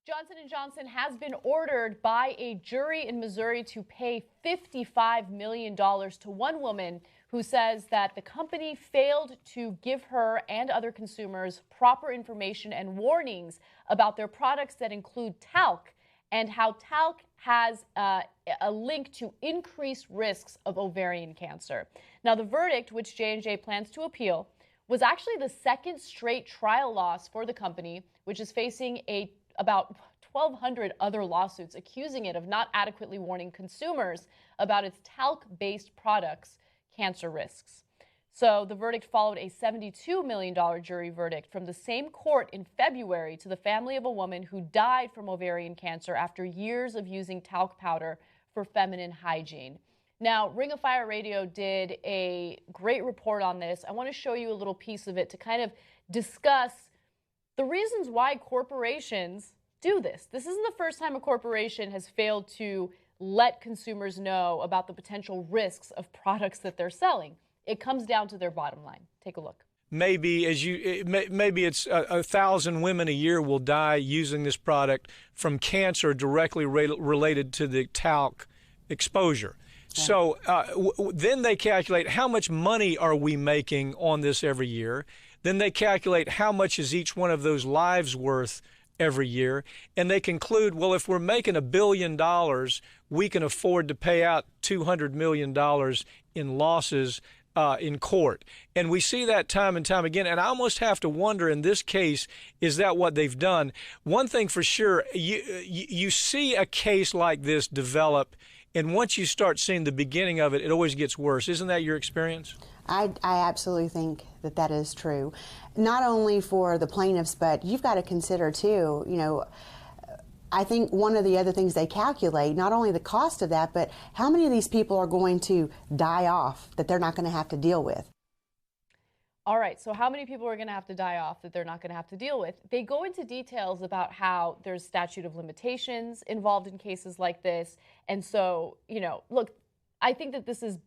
Johnson & Johnson has been ordered by a jury in Missouri to pay $55 million to one woman who says that the company failed to give her and other consumers proper information and warnings about their products that include talc and how talc has a link to increased risks of ovarian cancer. Now, the verdict, which J&J plans to appeal, was actually the second straight trial loss for the company, which is facing about 1,200 other lawsuits accusing it of not adequately warning consumers about its talc-based products' cancer risks. So the verdict followed a $72 million jury verdict from the same court in February to the family of a woman who died from ovarian cancer after years of using talc powder for feminine hygiene. Now, Ring of Fire Radio did a great report on this. I want to show you a little piece of it to kind of discuss the reasons why corporations do this. This isn't the first time a corporation has failed to let consumers know about the potential risks of products that they're selling. It comes down to their bottom line. Take a look. Maybe it's 1,000 women a year will die using this product from cancer directly related to the talc exposure. Yeah. So then they calculate how much money are we making on this every year. Then they calculate how much is each one of those lives worth every year. And they conclude, well, if we're making $1 billion, we can afford to pay out $200 million in losses in court. And we see that time and time again. And I almost have to wonder in this case, is that what they've done? One thing for sure, you see a case like this develop, and once you start seeing the beginning of it, it always gets worse. Isn't that your experience? I absolutely think that that is true. Not only for the plaintiffs, but you've got to consider too, I think one of the other things they calculate, not only the cost of that, but how many of these people are going to die off that they're not going to have to deal with. All right, so how many people are going to have to die off that they're not going to have to deal with? They go into details about how there's statute of limitations involved in cases like this. And so, look, I think that this is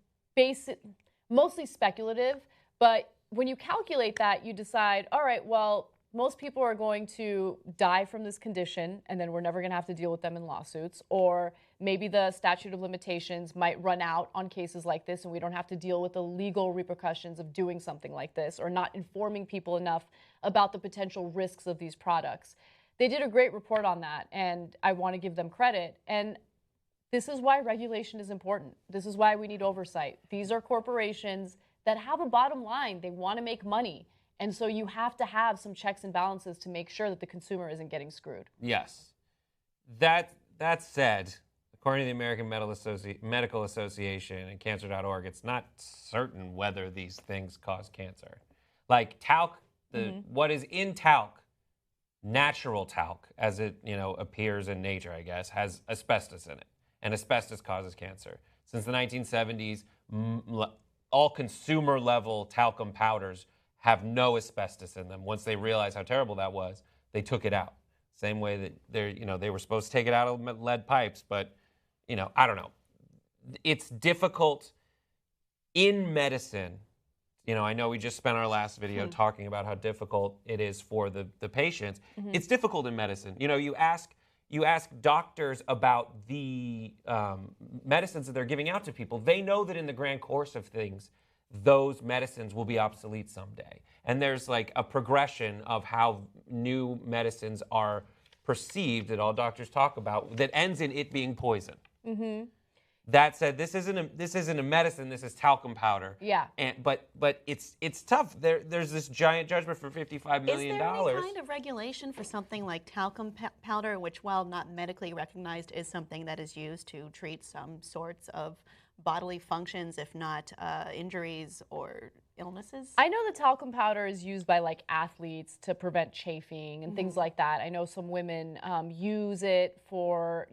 mostly speculative, but when you calculate that, you decide, all right, well, most people are going to die from this condition, and then we're never going to have to deal with them in lawsuits. Or maybe the statute of limitations might run out on cases like this, and we don't have to deal with the legal repercussions of doing something like this or not informing people enough about the potential risks of these products. They did a great report on that, and I want to give them credit. And this is why regulation is important. This is why we need oversight. These are corporations that have a bottom line. They want to make money. And so you have to have some checks and balances to make sure that the consumer isn't getting screwed. Yes. That said, according to the American Medical Association and Cancer.org, it's not certain whether these things cause cancer. Like talc, what is in talc, natural talc, as it appears in nature, I guess, has asbestos in it. And asbestos causes cancer. Since the 1970s, all consumer-level talcum powders have no asbestos in them. Once they realized how terrible that was, they took it out. Same way that they were supposed to take it out of lead pipes, but I don't know. It's difficult in medicine. I know we just spent our last video talking about how difficult it is for the patients. It's difficult in medicine. You ask doctors about the medicines that they're giving out to people. They know that in the grand course of things, those medicines will be obsolete someday. And there's like a progression of how new medicines are perceived that all doctors talk about that ends in it being poison. That said, this isn't a medicine. This is talcum powder. Yeah. But it's tough. There's this giant judgment for $55 million. Is there any kind of regulation for something like talcum powder, which, while not medically recognized, is something that is used to treat some sorts of bodily functions, if not injuries or illnesses? I know that talcum powder is used by athletes to prevent chafing and things like that. I know some women use it for,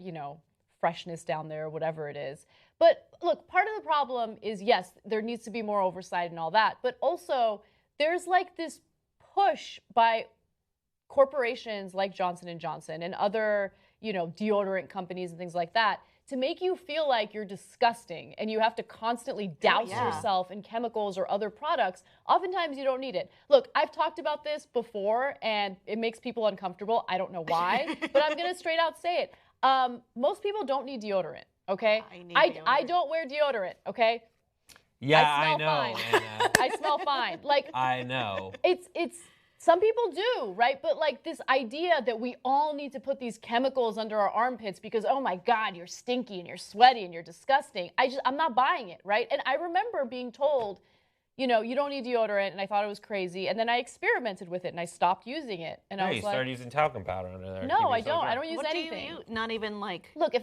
freshness down there, whatever it is. But look, part of the problem is, yes, there needs to be more oversight and all that, but also there's this push by corporations like Johnson & Johnson and other, deodorant companies and things like that to make you feel like you're disgusting and you have to constantly douse yeah. yourself in chemicals or other products. Oftentimes you don't need it. Look, I've talked about this before and it makes people uncomfortable. I don't know why, but I'm going to straight out say it. Most people don't need deodorant, okay? I need I deodorant. don't wear deodorant, okay? Yeah, I I smell know, fine. Anna. I smell fine. Like, I know. it's some people do, right? But like this idea that we all need to put these chemicals under our armpits because, oh my God, you're stinky and you're sweaty and you're disgusting. I'm not buying it, right? And I remember being told, you know, you don't need deodorant, and I thought it was crazy. And then I experimented with it and I stopped using it. And Yeah, I you was like, started using talcum powder under there. to no, keep I yourself don't. dry. I don't use What do anything. you use? Not even like. Look,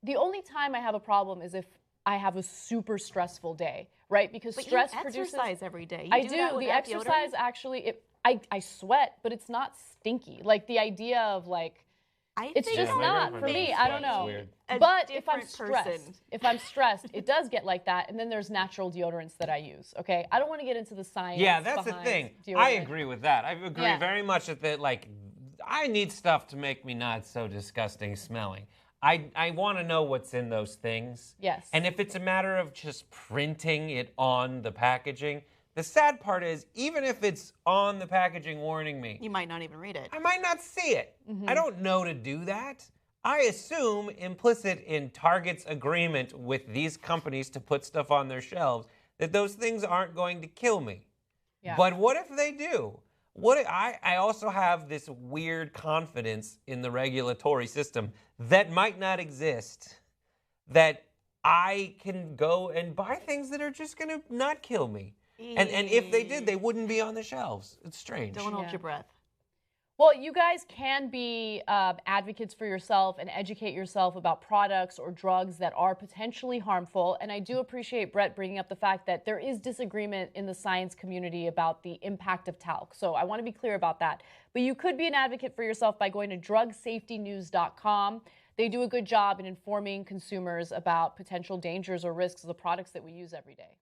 the only time I have a problem is if I have a super stressful day, right? Because But stress you produces. exercise every day. You I do. do. That The without exercise deodorant? actually, I sweat, but it's not stinky. Like the idea of like, I it's think just Yeah, my not girlfriend for me. doesn't I sweat. don't It's know. weird. A But if I'm different stressed, person. it does get like that. And then there's natural deodorants that I use. Okay, I don't want to get into the science. Yeah, that's the behind thing. deodorant. I agree with that. I agree Yeah. very much that like I need stuff to make me not so disgusting smelling. I want to know what's in those things. Yes. And if it's a matter of just printing it on the packaging, the sad part is even if it's on the packaging warning me, You might not even read it. I might not see it. Mm-hmm. I don't know to do that. I assume implicit in Target's agreement with these companies to put stuff on their shelves that those things aren't going to kill me. Yeah. But what if they do? I also have this weird confidence in the regulatory system that might not exist, that I can go and buy things that are just going to not kill me. And if they did, they wouldn't be on the shelves. It's strange. Don't hold Yeah. your breath. Well, you guys can be advocates for yourself and educate yourself about products or drugs that are potentially harmful. And I do appreciate Brett bringing up the fact that there is disagreement in the science community about the impact of talc. So I want to be clear about that. But you could be an advocate for yourself by going to drugsafetynews.com. They do a good job in informing consumers about potential dangers or risks of the products that we use every day.